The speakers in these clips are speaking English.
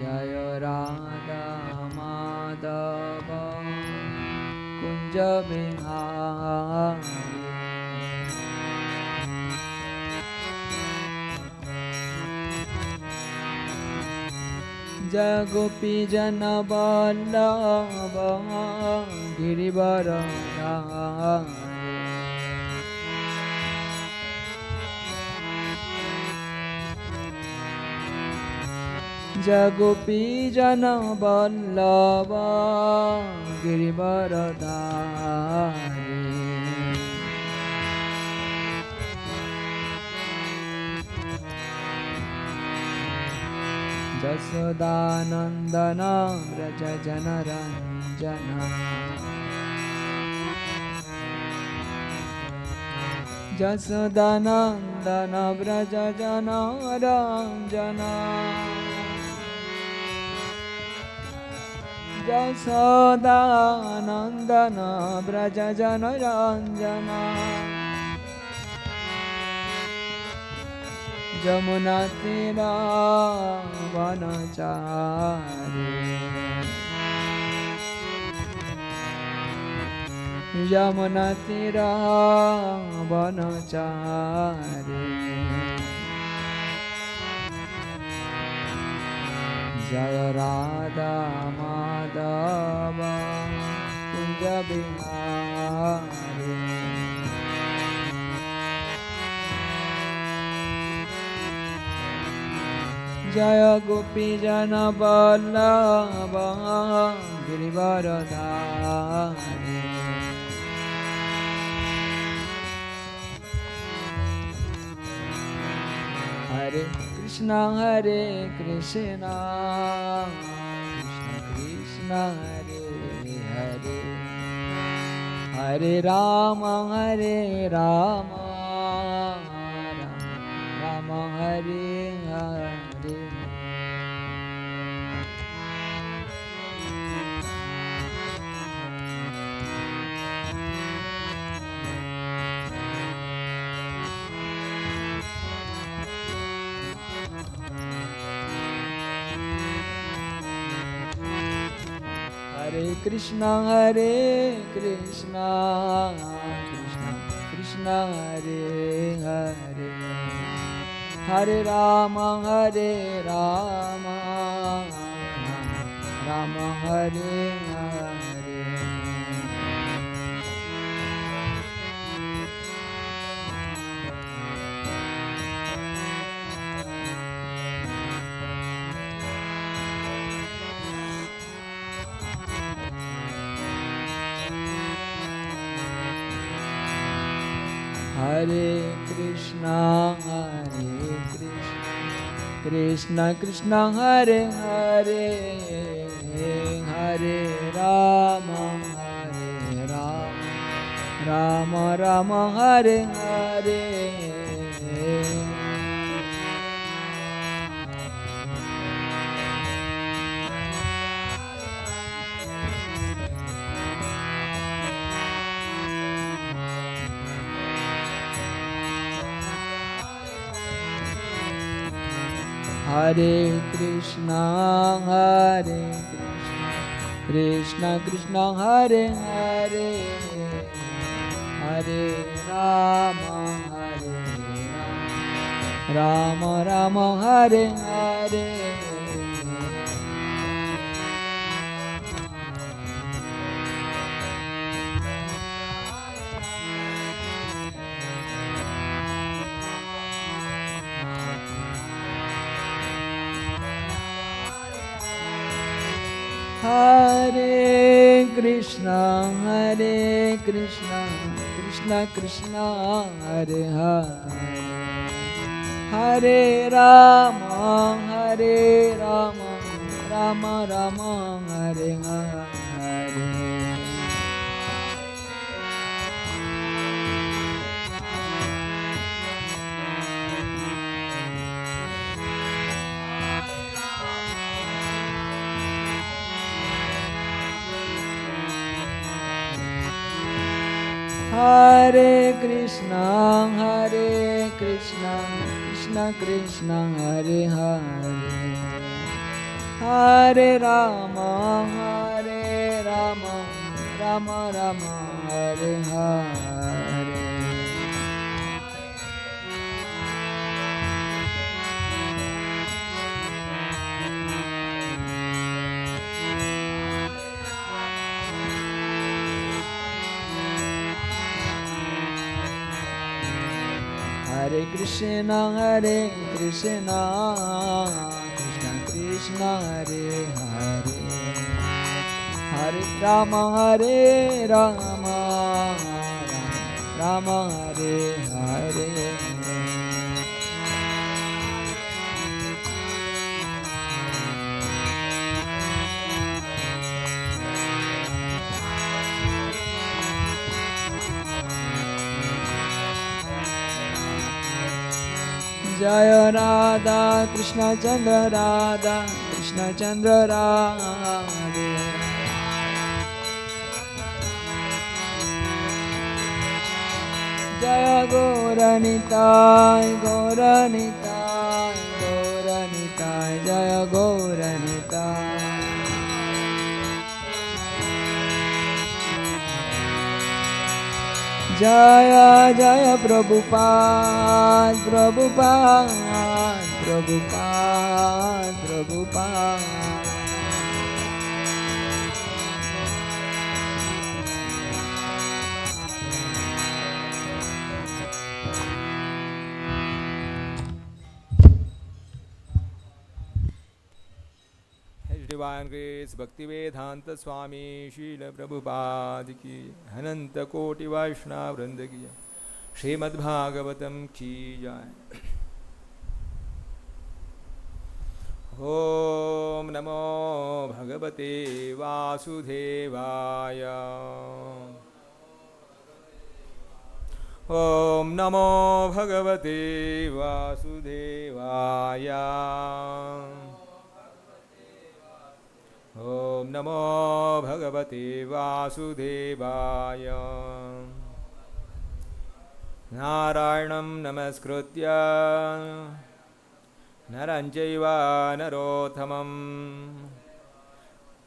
जय राधा माधव कुंज बिहारी। जय गोपी जन वल्लभ गिरिवरधारी। जय गोपी जन वल्लभ गिरिवरधारी। जसोदानंदन व्रज जनरंजन। जसोदानंदन व्रज जनरंजन। जसोदानंदन व्रज जनरंजन। जमुना तीरा वनचारी। यमुना तीरा वनचारी। जय राधा माधव कुंज बिहारी। जय गोपी जन वल्लभ गिरिवरधारी। हरे कृष्णा कृष्ण कृष्ण हरे हरे। हरे राम राम राम हरे हरे। हरे कृष्णा कृष्ण कृष्ण हरे हरे। हरे राम राम राम हरे हरे। हरे कृष्णा कृष्ण कृष्ण हरे हरे। हरे राम राम राम हरे हरे। हरे कृष्णा कृष्ण कृष्ण हरे हरे। हरे Ram Ram Ram Hare Hare. Hare Krishna Krishna Krishna Hare Hare. Hare Rama Rama Rama Hare Hare. Hare Krishna Krishna Krishna Hare Hare. Hare Rama, Rama Rama, Hare Hare. Hare Krishna, Krishna Krishna, Hare Hare. Hare Rama, Rama Rama, Hare Hare. Jaya Radha, Krishna Chandra Radha, Krishna Chandra Radha. Jaya Gauranitai, Gauranitai, Gauranitai, Jaya Gauranitai. Jaya Jaya Prabhupada, Prabhupada, Prabhupada, Prabhupada. Divine Grace Bhakti Vedanta Swami Srila Prabhupada ki Ananta Koti Vaishnava Vrinda ki Srimad Bhagavatam ki jai. Om Namo Bhagavate Vasudevaya. Om Namo Bhagavate Vasudevaya. Om Namo Bhagavate Vasudevaya. Narayanam Namaskritya Naranjaiva Narothamam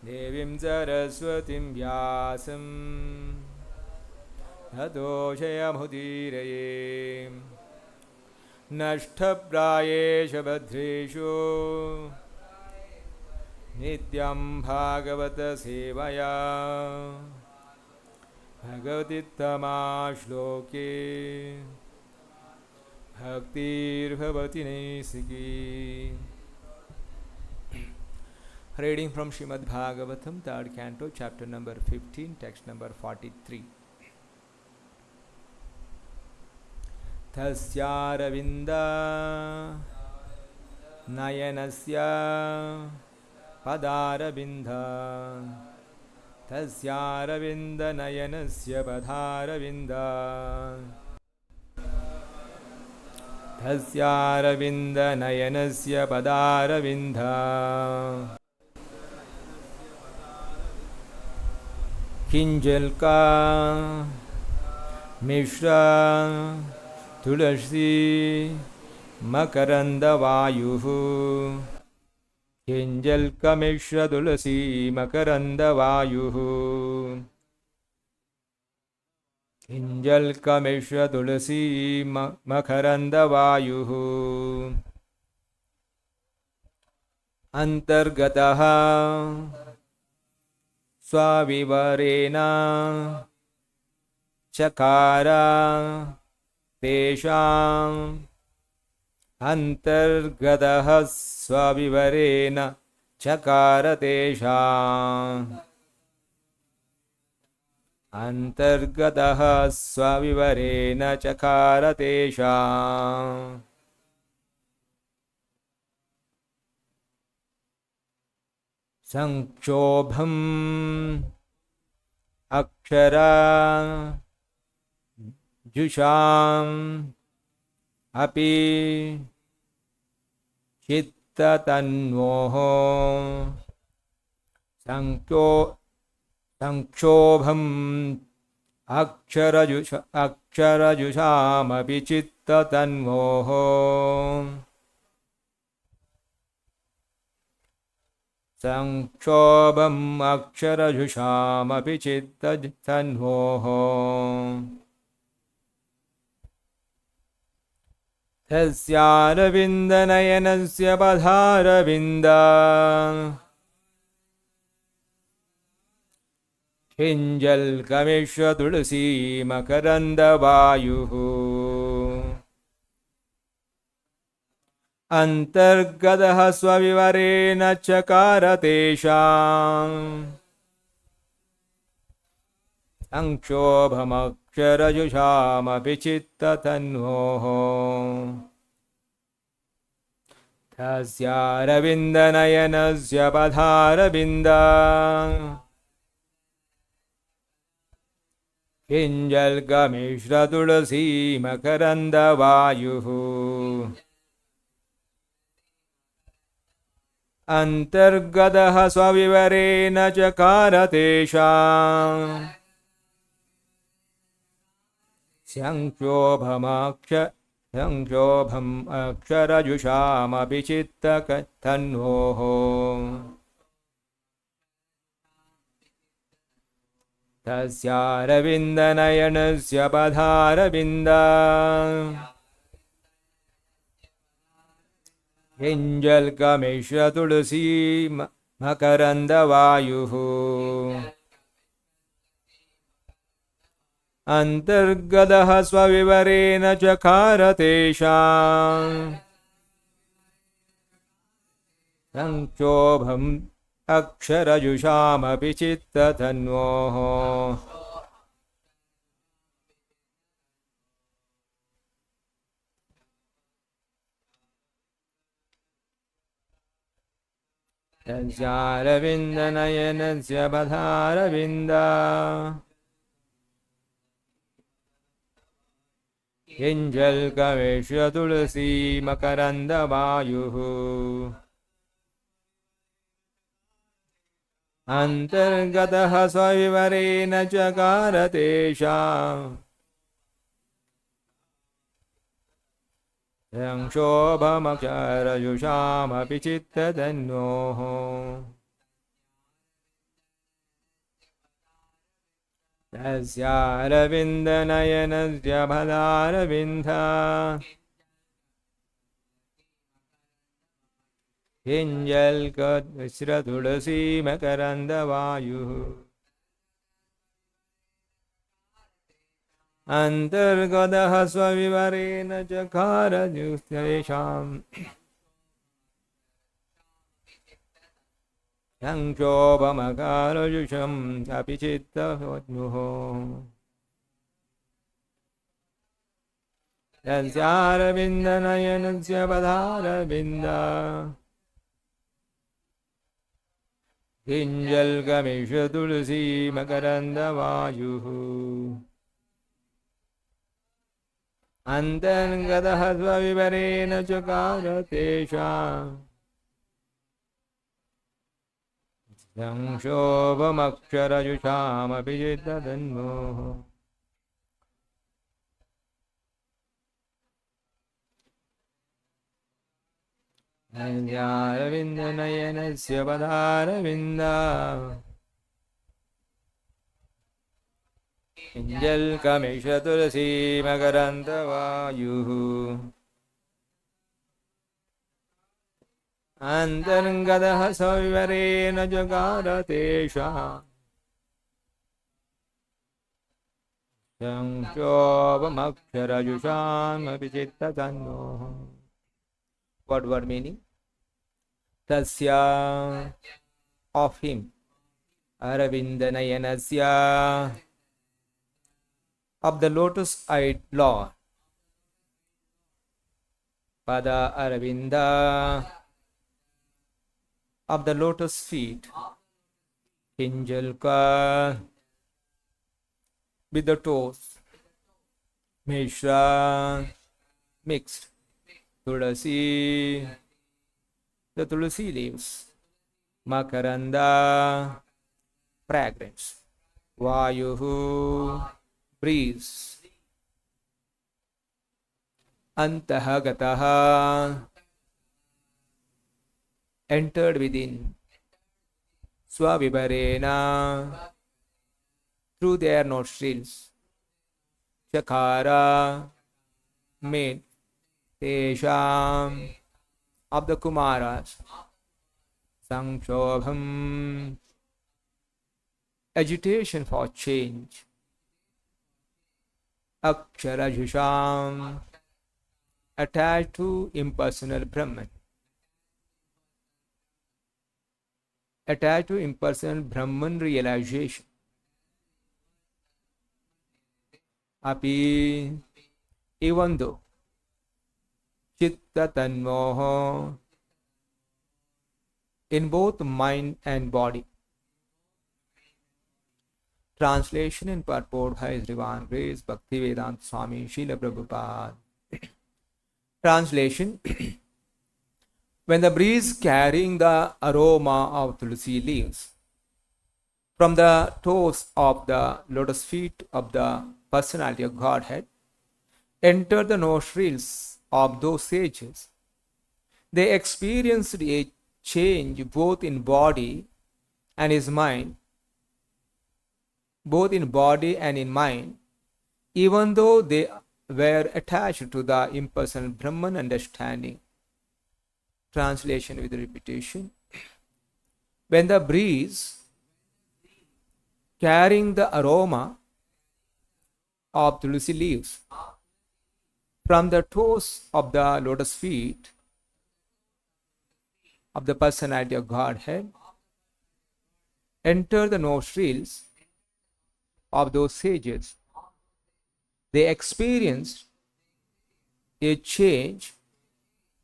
Devim Saraswatim Vyasam Tato Jayamudiraye Nashtaprayesha Bhadreshu Nityam Bhagavata Sevaya Bhagavatittama Shloke Bhaktir Bhavati Nesiki. Reading from Srimad Bhagavatam, 3rd Canto, chapter number 15, text number 43. Tasyaravinda Nayanasya Padaravinda Tasyaravinda Nayanasya Padaravinda Tasyaravinda Nayanasya Padaravinda Kinjalka Mishra Tulasi Makaranda Vayuhu Kinjalka Mishra Tulasi Makaranda Vayuhu Kinjalka Mishra Tulasi Makaranda Vayuhu Antargataha Swavivarena Chakara Tesham Antargataha Swavivarena Chakara Tesham Antargataha Swavivarena Chakara Tesham Sankshobham Akshara Jusham Api Chitta Tanmoho Sankshobham Akshara Jusham Api Chitta Tanmoho संक्षोभम् अक्षरजुषामपि चित्तधन्वोः तस्यारविन्दनयनस्य पदारविन्दा किञ्जल्कमिश्रतुलसी मकरन्दवायुः अन्तर्गतः स्वविवरेण चकार तेषाम् संक्षोभमक्षरजुषामपि चित्ततन्वोः तस्यारविन्दनयनस्य पदारविन्दा किञ्जल्कमिश्रतुलसी मकरन्दवायुः अन्तर्गतः स्वविवरेण चकार तेषाम् संक्षोभम् अक्षरजुषामपि चित्ततन्वोः तस्यारविन्दनयनस्य पदारविन्दा किञ्जल्कमिश्रतुलसी मकरन्दवायुः अन्तर्गतः स्वविवरेण चकार तेषाम् संक्षोभम् अक्षरजुषामपि चित्ततन्वोः तस्यारविन्दनयनस्य पदारविन्दा किञ्जल्कमिश्रतुलसी मकरन्दवायुः अन्तर्गतः स्वविवरेण चकार तेषाम् संक्षोभमक्षरजुषामपि चित्ततन्वोः तस्यारविन्दनयनस्य पदारविन्दा किञ्जल्कमिश्रतुलसी मकरन्दवायुः अन्तर्गतः स्वविवरेण चकार तेषाम् संक्षोभमकारजुषम् अपि चित्ततन्वोः तस्यारविन्दनयनस्य पदारविन्दा किञ्जल्कमिश्रतुलसी मकरन्दवायुः अन्तर्गतः स्वविवरेण चकार तेषाम् संक्षोभमक्षरजुषामपि चित्ततन्वोः तस्यारविन्दनयनस्य पदारविन्दा किञ्जल्कमिश्रतुलसी मकरन्दवायुः अन्तर्गतः स्वविवरेण चकार तेषाम् संक्षोभमक्षरजुषामपि चित्ततन्वोः. What word meaning? Tasya, of him, Aravindanayanasya, of the lotus-eyed Lord, Pada Aravinda, of the lotus feet, Kinjalka, with the toes, Mishra, mixed, Tulasi, the tulasi leaves, Makaranda, fragrance, Vayuhu, breeze, Antahagataha, entered within, swavibarena, through their nostrils. Chakara, made tesham, of the Kumaras. Sanshobham, agitation for change. Aksharajisham, attached to impersonal Brahman. Attached to impersonal Brahman realization. Api, even though Chitta Tanmoho, in both mind and body. Translation and purport by His Divine Grace Bhaktivedanta Swami Srila Prabhupada. Translation. When the breeze carrying the aroma of tulsi leaves from the toes of the lotus feet of the personality of Godhead enter the nostrils of those sages, they experienced a change both in body and his mind, both in body and in mind, even though they were attached to the impersonal Brahman understanding. Translation with repetition. When the breeze carrying the aroma of tulsi leaves from the toes of the lotus feet of the personality of Godhead enter the nostrils of those sages, they experienced a change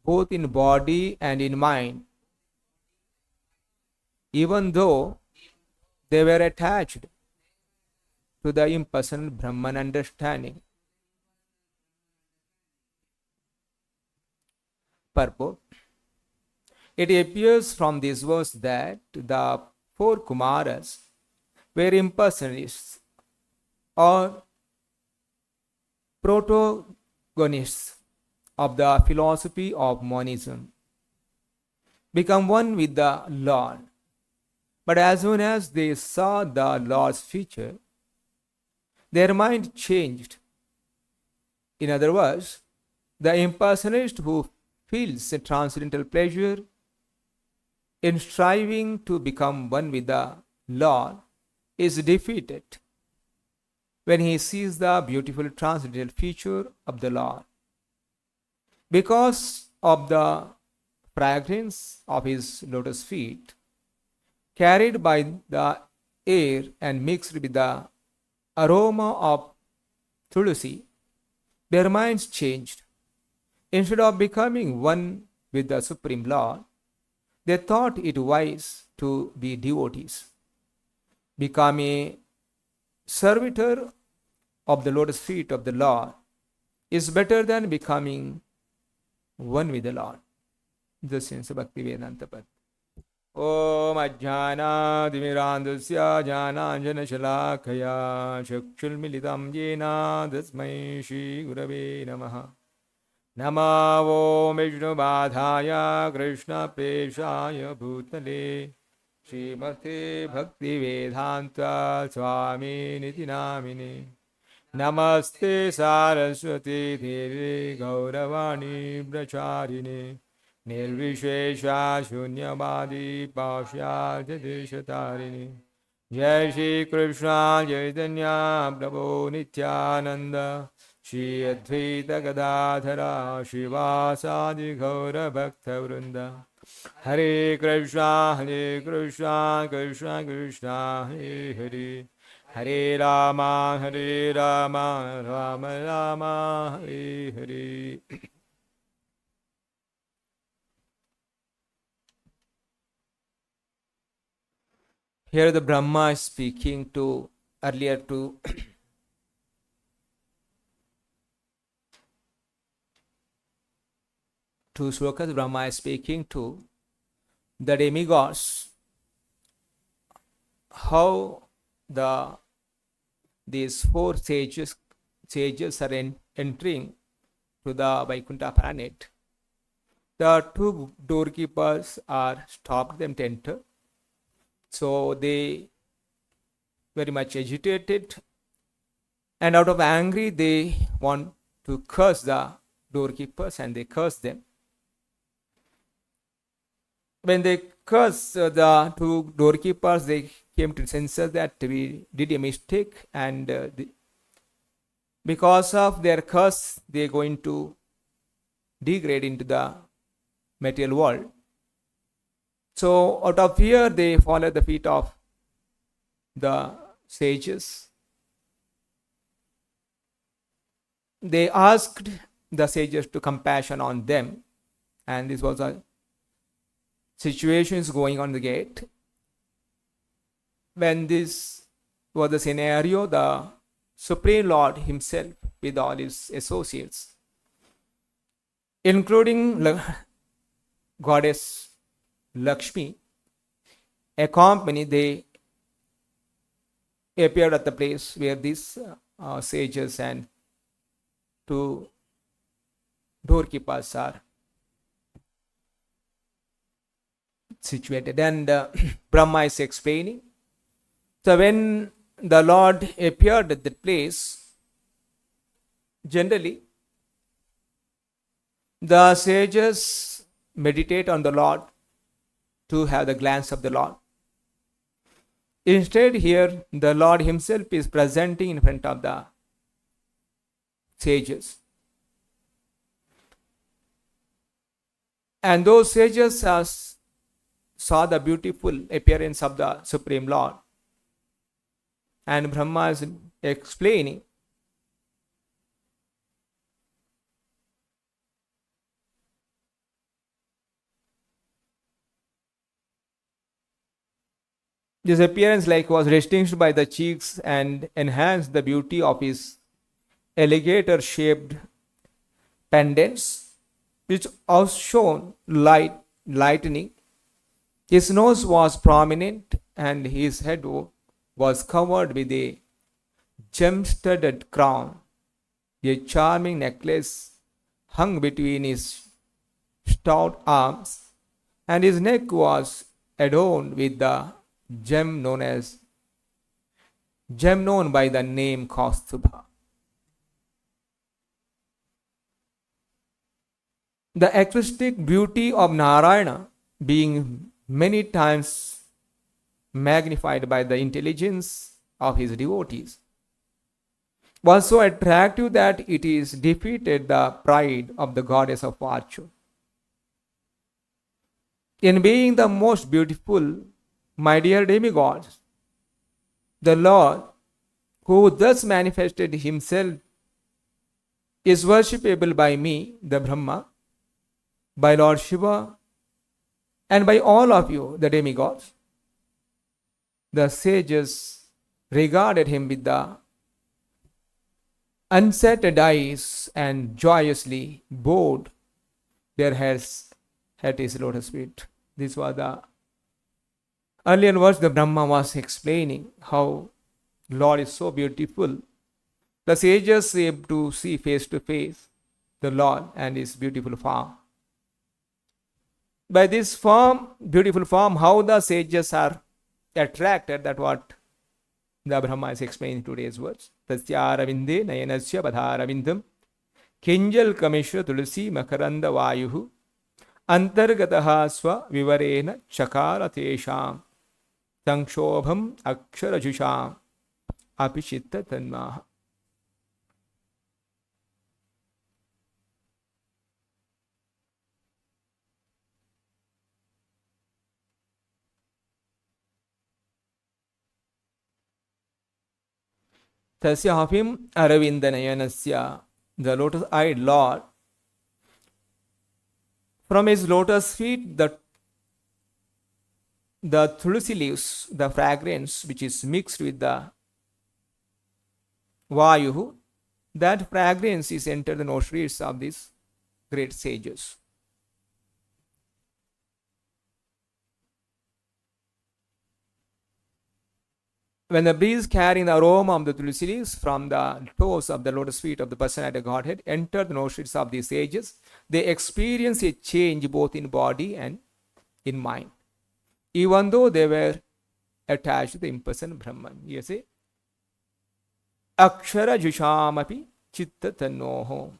both in body and in mind, even though they were attached to the impersonal Brahman understanding. Purport. It appears from this verse that the four Kumaras were impersonalists or protagonists of the philosophy of monism, become one with the Lord. But as soon as they saw the Lord's feature, their mind changed. In other words, the impersonalist who feels a transcendental pleasure in striving to become one with the Lord is defeated when he sees the beautiful transcendental feature of the Lord. Because of the fragrance of his lotus feet, carried by the air and mixed with the aroma of tulsi, their minds changed. Instead of becoming one with the Supreme Lord, they thought it wise to be devotees. Become a servitor of the lotus feet of the Lord is better than becoming one with the Lord. This is Bhaktivedanta Pad. Om Ajnana-timirandasya Jnananjana-shalakaya Chakshulmilitam Yena Tasmai Shri Gurave Namaha. Namo Om Vishnu-padhaya Krishna-preshaya Bhutale Srimate Bhaktivedanta Swami Niti Namine. Namaste Saraswati Devi Gauravani Bracharine Nirvishesha Shunyavadi Pashya Jadishatarini. Jai Shri Krishna Chaitanya Prabhu Nityananda Shri Advaita Gadadhara Shivasadi Gaura Bhakta Vrinda. Hare Krishna Krishna Krishna Hare Hare Hare Rama Rama Rama Hare Hare. Here the Brahma is speaking to earlier to slokas. Brahma is speaking to the demigods how these four sages are entering to the Vaikuntha planet. The two doorkeepers are stopped them to enter. So they very much agitated, and out of anger they want to curse the doorkeepers, and they curse them. When they cursed the two doorkeepers, they came to senses that we did a mistake, and because of their curse, they are going to degrade into the material world. So out of fear, they followed the feet of the sages. They asked the sages to compassion on them, and this was a situation is going on the gate. When this was the scenario, the Supreme Lord himself with all his associates, including Goddess Lakshmi, accompanied, they appeared at the place where these sages and two doorkeepers are situated. And Brahma is explaining. So when the Lord appeared at that place, generally the sages meditate on the Lord to have the glance of the Lord. Instead, here the Lord himself is presenting in front of the sages. And those sages saw the beautiful appearance of the Supreme Lord. And Brahma is explaining. This appearance was distinguished by the cheeks and enhanced the beauty of his alligator-shaped pendants, which outshone lightning. His nose was prominent, and his head was covered with a gem-studded crown. A charming necklace hung between his stout arms, and his neck was adorned with the gem known by the name Kaustubha. The artistic beauty of Narayana, being many times magnified by the intelligence of his devotees, was so attractive that it is defeated the pride of the goddess of fortune. In being the most beautiful, my dear demigods, the Lord, who thus manifested himself, is worshipable by me, the Brahma, by Lord Shiva, and by all of you, the demigods. The sages regarded him with the unsettled eyes and joyously bowed their heads at his lotus feet. This was the earlier verse. The Brahma was explaining how Lord is so beautiful. The sages able to see face to face the Lord and his beautiful form. By this form, beautiful form, how the sages are attracted, that what the Brahma is explaining in today's words. Tasya ravinde nayanasya padharavindam kinjal kamishra tulsi makaranda vayuhu antargataha swa vivarena chakara tesham Sankshobham aksharajusham apichitta tanmaha. Tasya hafim aravindanayanasya, the lotus-eyed Lord, from his lotus feet, the tulsi leaves, the fragrance which is mixed with the vayuhu, that fragrance is entered the nostrils of these great sages. When the breeze carrying the aroma of the tulsi leaves from the toes of the lotus feet of the personality of Godhead enter the nostrils of these sages, they experience a change both in body and in mind. Even though they were attached to the impersonal Brahman. You see, Akshara Jushamapi Chitta Tanoho.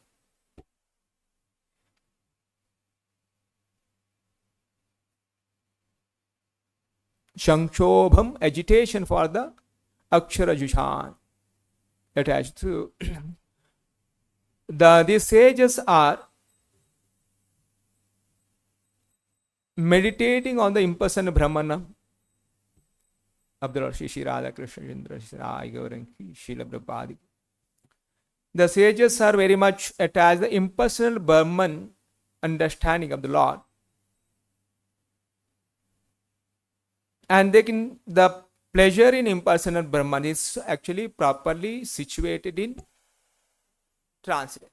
Shankshobham, agitation for the Akshara Jushan, attached to these sages are meditating on the impersonal Brahmana of the Lord Shri Radha Krishna Chandra Sai Gaurangi Srila Prabhupada. The sages are very much attached to the impersonal Brahman understanding of the Lord. And the pleasure in impersonal Brahman is actually properly situated in transcendental.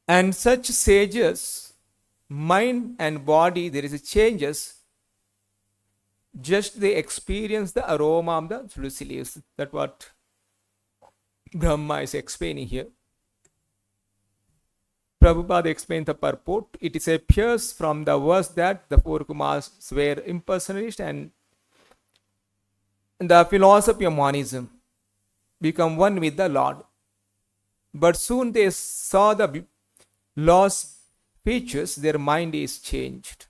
And such sages, mind and body, there is a changes. Just they experience the aroma of the tulsi leaves. That's what Brahma is explaining here. Prabhupada explained the purport. It appears from the verse that the four Kumars were impersonalists and the philosophy of monism become one with the Lord. But soon they saw the Lord's features, their mind is changed.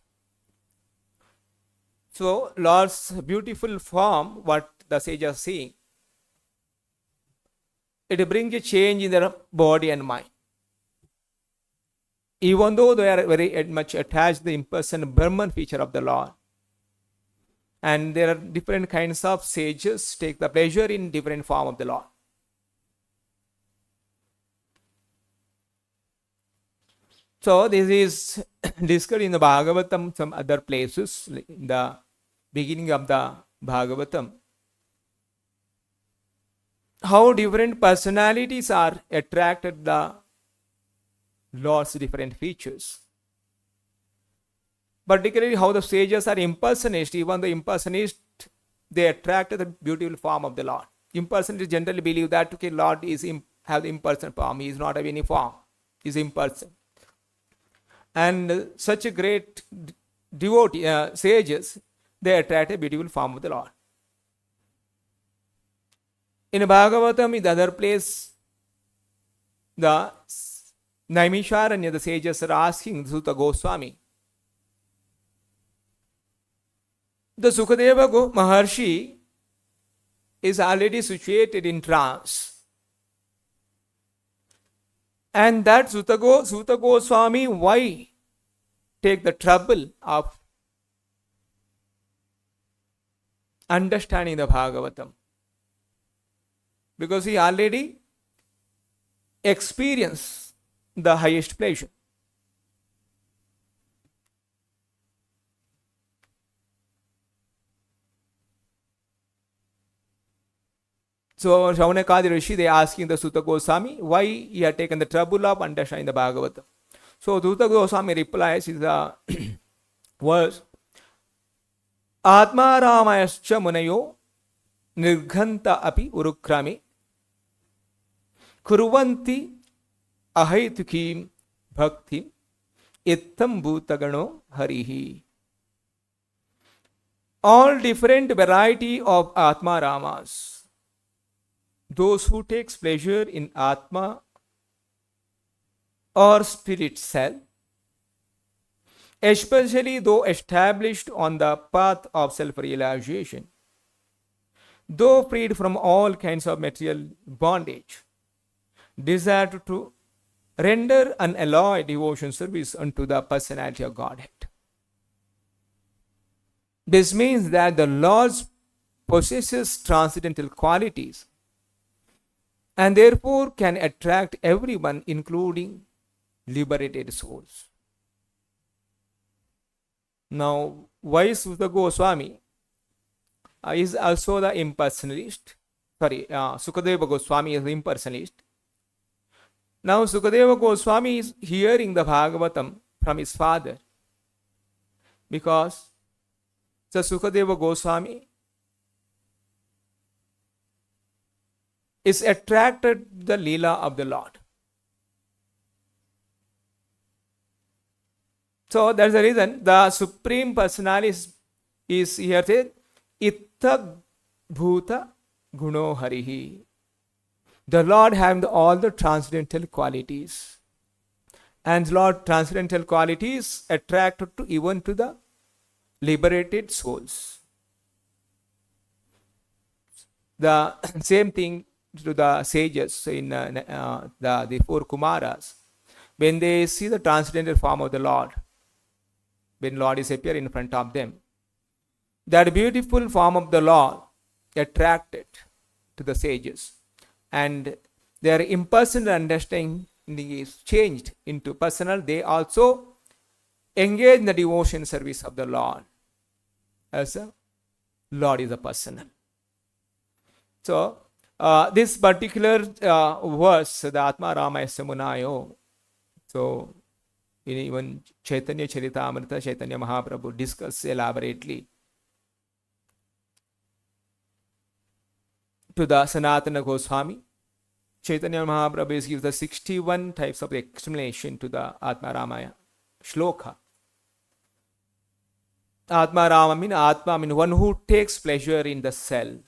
So Lord's beautiful form, what the sages are seeing, it brings a change in their body and mind. Even though they are very much attached to the impersonal Brahman feature of the Lord. And there are different kinds of sages take the pleasure in different form of the Lord. So this is discussed in the Bhagavatam, some other places, in the beginning of the Bhagavatam. How different personalities are attracted the Lord's different features. Particularly how the sages are impersonalists, even the impersonalists, they attract the beautiful form of the Lord. Impersonalists generally believe that okay, Lord is have the impersonal form, he is not of any form, he is impersonal. And such a great devotee, sages, they attract a beautiful form of the Lord. In Bhagavatam, in the other place, the Naimisharanya, the sages are asking Sutta Goswami. The Sukadeva Maharshi is already situated in trance. And that Sutta Goswami, why take the trouble of understanding the Bhagavatam? Because he already experienced the highest pleasure. So Shaunakadi Rishi, they asking the Sutta Goswami why he had taken the trouble of understanding the Bhagavatam. So Sutta Goswami replies is the verse Atma Ramayascha Munayo Nirghanta api urukrami Kuruvanti Ahaitukim Bhakti Ittam Bhutagano Harihi. All different variety of Atma Ramas, those who takes pleasure in Atma or spirit self, especially though established on the path of self-realization, though freed from all kinds of material bondage, desire to render unalloyed devotion service unto the personality of Godhead. This means that the Lord possesses transcendental qualities and therefore can attract everyone, including liberated souls. Now, why Sutta Goswami is also the impersonalist? Sukadeva Goswami is the impersonalist. Now, Sukadeva Goswami is hearing the Bhagavatam from his father because the Sukadeva Goswami is attracted to the Leela of the Lord. So that's the reason the Supreme Personality is here said, Itta bhuta guno harihi. The Lord having all the transcendental qualities. And Lord transcendental qualities attracted to even to the liberated souls. The same thing to the sages in the four Kumaras. When they see the transcendental form of the Lord, when Lord is appear in front of them, that beautiful form of the Lord attracted to the sages, and their impersonal understanding is changed into personal. They also engage in the devotion service of the Lord as a Lord is a personal. So this particular verse, the Atma Ramaya Munayo, so in even Chaitanya Charitamrita, Chaitanya Mahaprabhu discuss elaborately to the Sanatana Goswami. Chaitanya Mahaprabhu gives the 61 types of explanation to the Atma Ramaya shloka. Atma Rama means one who takes pleasure in the self.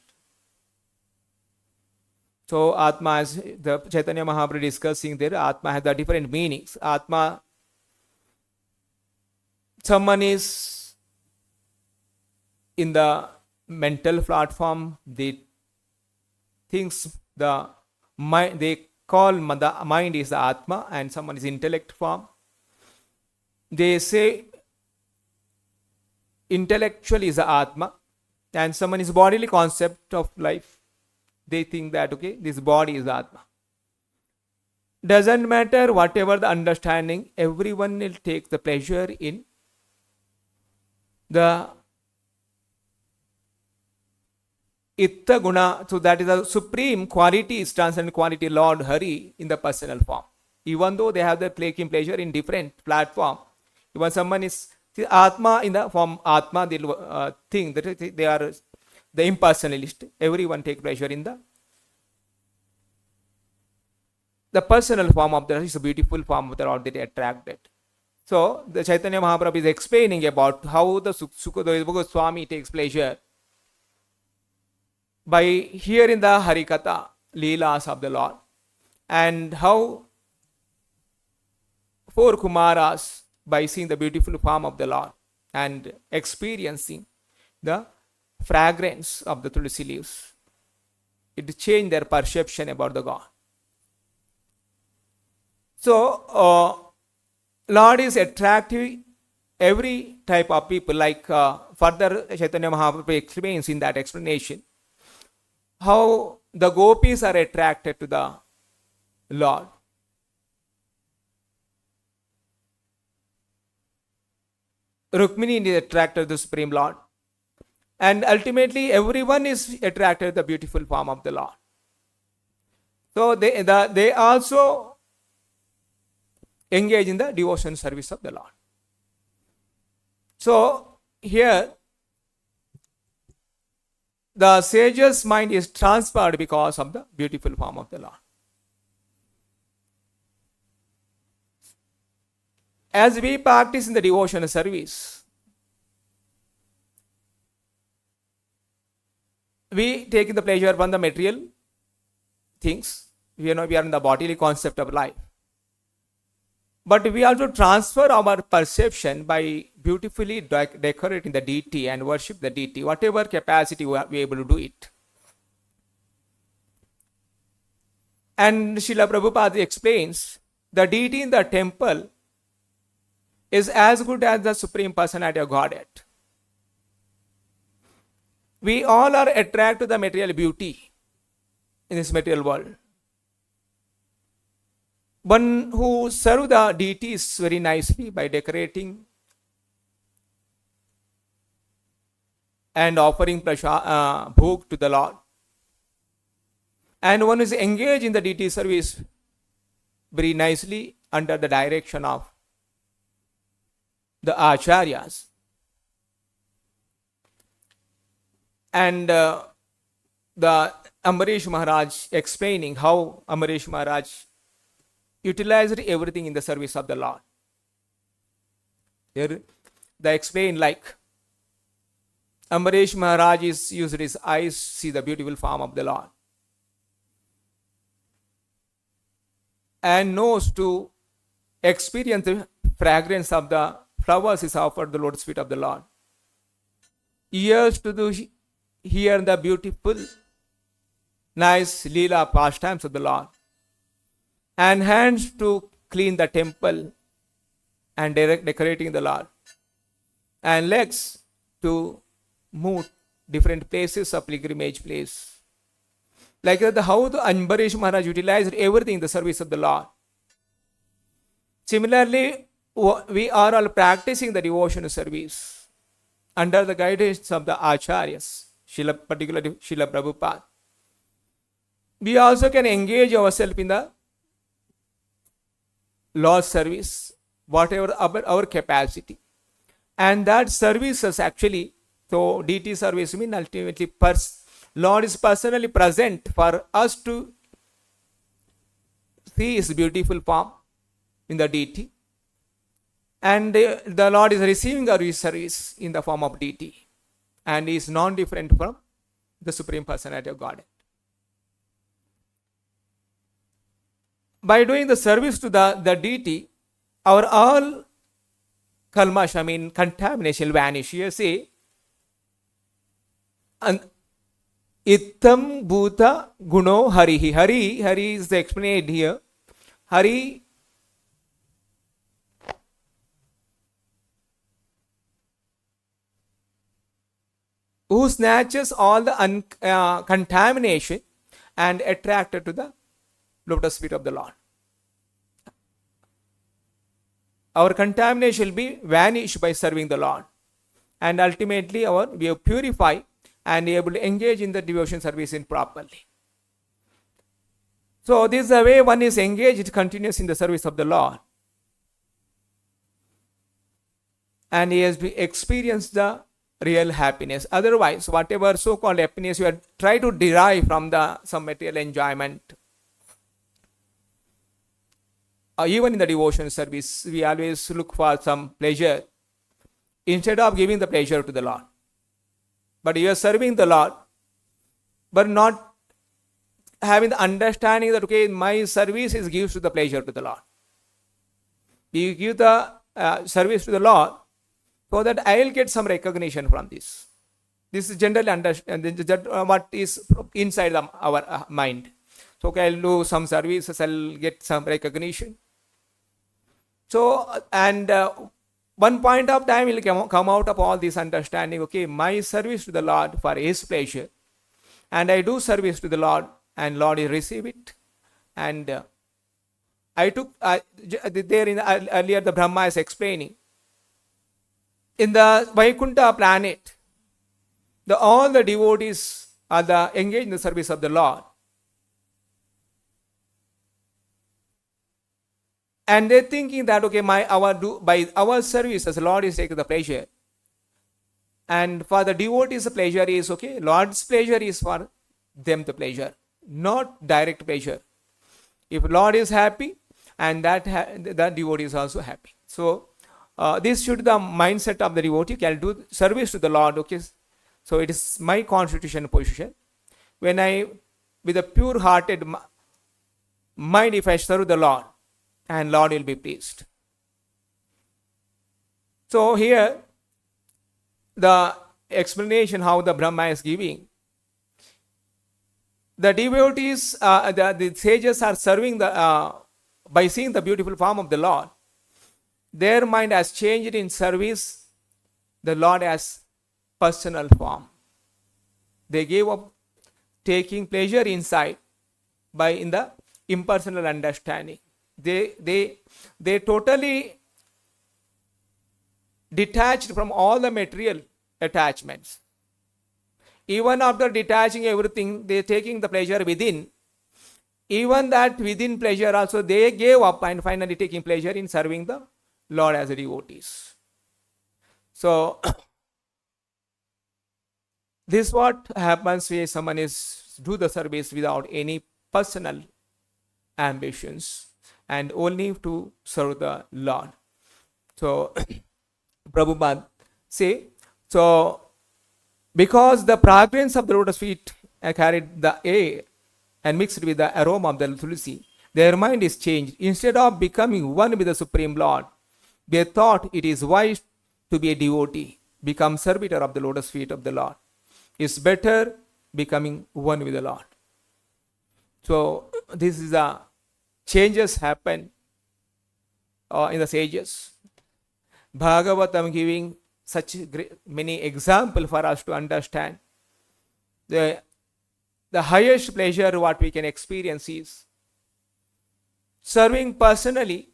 So Atma, as the Chaitanya Mahaprabhu discussing there, Atma has the different meanings. Atma, someone is in the mental platform, they thinks the mind, they call the mind is the Atma, and someone is intellect form. They say intellectual is the Atma, and someone is bodily concept of life. They think that, okay, this body is the Atma. Doesn't matter whatever the understanding, everyone will take the pleasure in the Itta Guna. So that is the supreme quality, transcendent quality, Lord Hari in the personal form. Even though they have the taking pleasure in different platform, even someone is Atma in the form Atma, they think that they are the impersonalist. Everyone take pleasure in the personal form of the Lord. Is a beautiful form of the Lord that they attracted. So the Chaitanya Mahaprabhu is explaining about how the Sukadeva Goswami takes pleasure by hearing the Harikatha, Leelas of the Lord, and how four Kumaras, by seeing the beautiful form of the Lord and experiencing the fragrance of the tulsi leaves, it changed their perception about the God. So Lord is attractive every type of people. Like further Chaitanya Mahaprabhu explains in that explanation how the gopis are attracted to the Lord. Rukmini is attracted to the Supreme Lord. And ultimately everyone is attracted to the beautiful form of the Lord. So they also engage in the devotion service of the Lord. So here the sage's mind is transferred because of the beautiful form of the Lord. As we practice in the devotion service, we take the pleasure from the material things. We are in the bodily concept of life. But we also transfer our perception by beautifully decorating the deity and worship the deity, whatever capacity we are able to do it. And Srila Prabhupada explains, the deity in the temple is as good as the Supreme Personality of Godhead. We all are attracted to the material beauty in this material world. One who serves the deities very nicely by decorating and offering bhog to the Lord, and one is engaged in the deity service very nicely under the direction of the acharyas. And the Ambarish Maharaj explaining how Ambarish Maharaj utilized everything in the service of the Lord. Here they explain like Ambaresh Maharaj is used his eyes to see the beautiful form of the Lord, and nose to experience the fragrance of the flowers is offered the Lotus feet of the Lord. Ears to hear the beautiful, nice Leela pastimes of the Lord, and hands to clean the temple and decorating the Lord, and legs to move different places of pilgrimage place. Like that, how the Ambaresh Maharaj utilized everything in the service of the Lord. Similarly, we are all practicing the devotional service under the guidance of the Acharyas, particularly Srila Prabhupada. We also can engage ourselves in the Lord's service, whatever our capacity. And that service is actually, so deity service means ultimately Lord is personally present for us to see His beautiful form in the deity. And the Lord is receiving our service in the form of deity. And is non-different from the Supreme Personality of Godhead. By doing the service to the deity, our all kalmash, contamination vanish. Here say, Ittam Bhuta Guno Harihi. Hari is explained here. Hari who snatches all the contamination and attracted to the lotus feet of the Lord. Our contamination will be vanished by serving the Lord. And ultimately we are purified and able to engage in the devotion service properly. So this is the way one is engaged continuous in the service of the Lord. And he has experienced the real happiness. Otherwise, whatever so-called happiness you are trying to derive from some material enjoyment, even in the devotion service, we always look for some pleasure instead of giving the pleasure to the Lord. But you are serving the Lord, but not having the understanding that, okay, my service gives to the pleasure to the Lord. You give the service to the Lord so that I will get some recognition from this. This is generally what is inside our mind. So, okay, I'll do some services, I'll get some recognition. So, and one point of time will come out of all this understanding, okay, my service to the Lord for His pleasure, and I do service to the Lord, and Lord will receive it. And I took, there in earlier the Brahma is explaining, in the Vaikuntha planet, all the devotees are engaged in the service of the Lord. And they're thinking that, okay, by our service, as the Lord is taking the pleasure. And for the devotees, the pleasure is, okay, Lord's pleasure is for them the pleasure, not direct pleasure. If Lord is happy, and the devotee is also happy. So, this should be the mindset of the devotee. Can do service to the Lord, okay. So, it is my constitutional position. When I, with a pure-hearted mind, if I serve the Lord, and Lord will be pleased. So here, the explanation how the Brahma is giving. The devotees, the sages are serving by seeing the beautiful form of the Lord. Their mind has changed in service the Lord as personal form. They gave up taking pleasure inside in the impersonal understanding. They totally detached from all the material attachments. Even after detaching everything, they taking the pleasure within. Even that within pleasure also they gave up and finally taking pleasure in serving the Lord as devotees. So this is what happens when someone is do the service without any personal ambitions and only to serve the Lord. So Prabhupada say, so Because the fragrance of the lotus feet carried the air and mixed with the aroma of the tulsi, their mind is changed. Instead of becoming one with the Supreme Lord, they thought it is wise to be a devotee, become servitor of the lotus feet of the Lord. It's better becoming one with the Lord. So this is the changes happen in the sages. Bhagavatam giving such many examples for us to understand. The highest pleasure what we can experience is serving personally,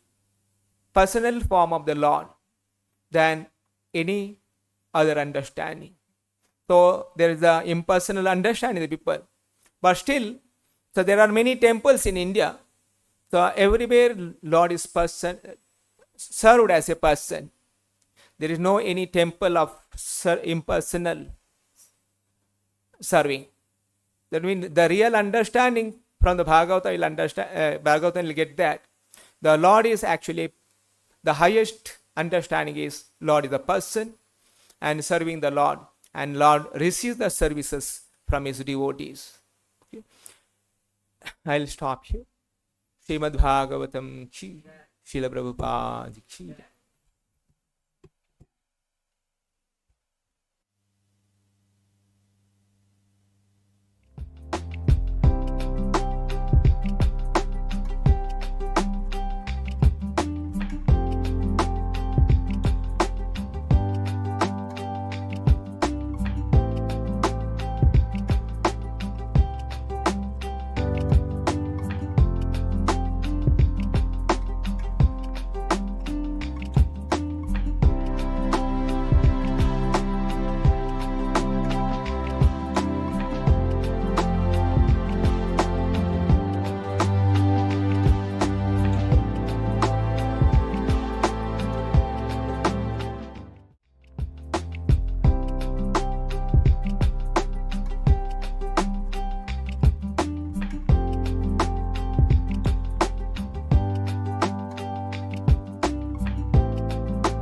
personal form of the Lord than any other understanding. So there is the impersonal understanding of the people. But still, so there are many temples in India. So everywhere Lord is served as a person. There is no any temple of impersonal serving. That means the real understanding from the Bhagavatam will understand. Bhagavatam will get that the Lord is actually the highest understanding is Lord is a person and serving the Lord, and Lord receives the services from his devotees. Okay. I'll stop here. Srimad Bhagavatam Chi, Srila Prabhupada Chi.